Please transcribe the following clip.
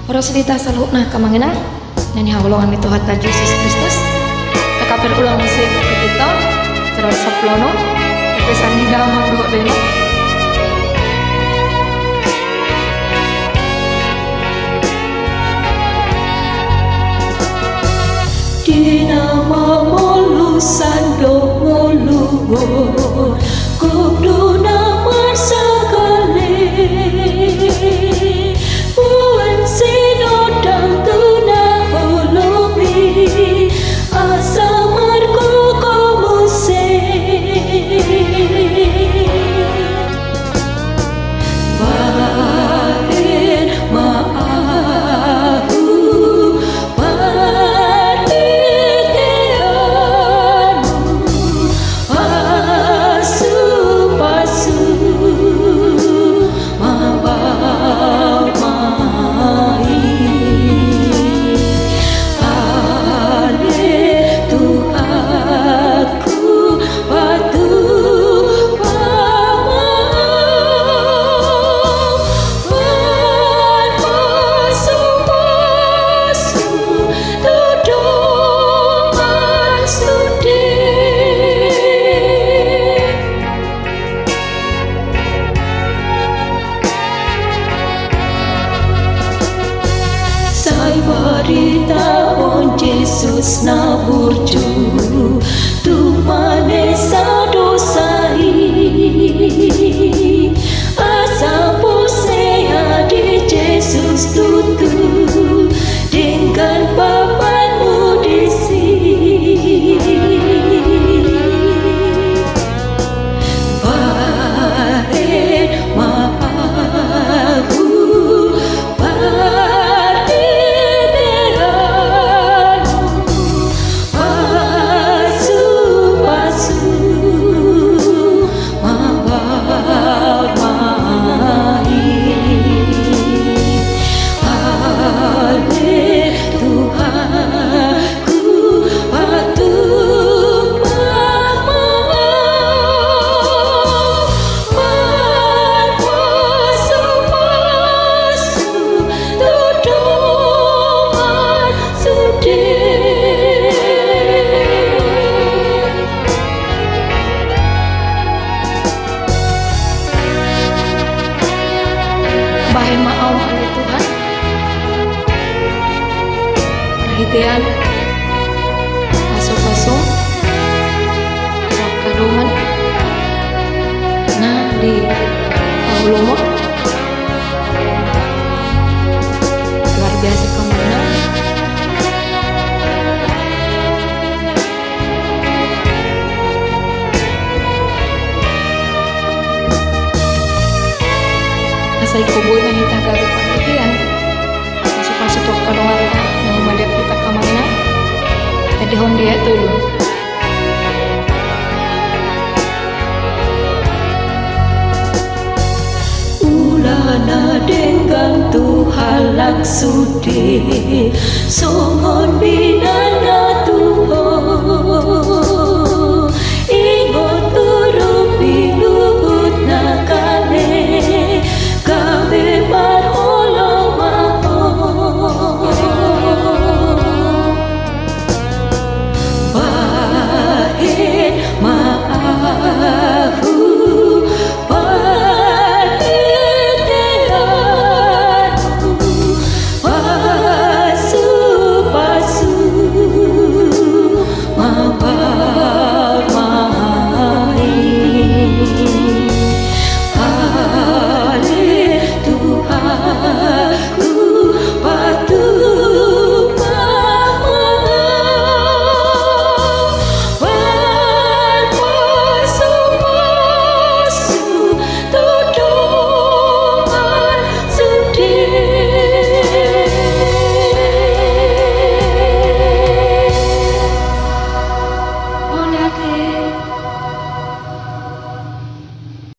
Para sedita salukna kamangina nyanyi hawlongan itu Tuhan Yesus Kristus kakaper ulang musik kita terus saplono kepesan hingga manggo deno di nama molu sandok molu kudu nama sakale buan sinodang tuna holomi asa marko komuse bahir maahu Barita on Jesus na burju tu mane sa dosai asa pose di Jesus tutu dengan papanmu di sini bahir maahu bahin maaf oleh Tuhan perhatian paso-paso wakadungan nah di kaulumo luar biasa kemana saya kubuy mahita gabi panitian masuk-masuk ke kadongan yang melihat kita kamangna jadi hondia dulu ulana dengan Tuhan laksudi songon binana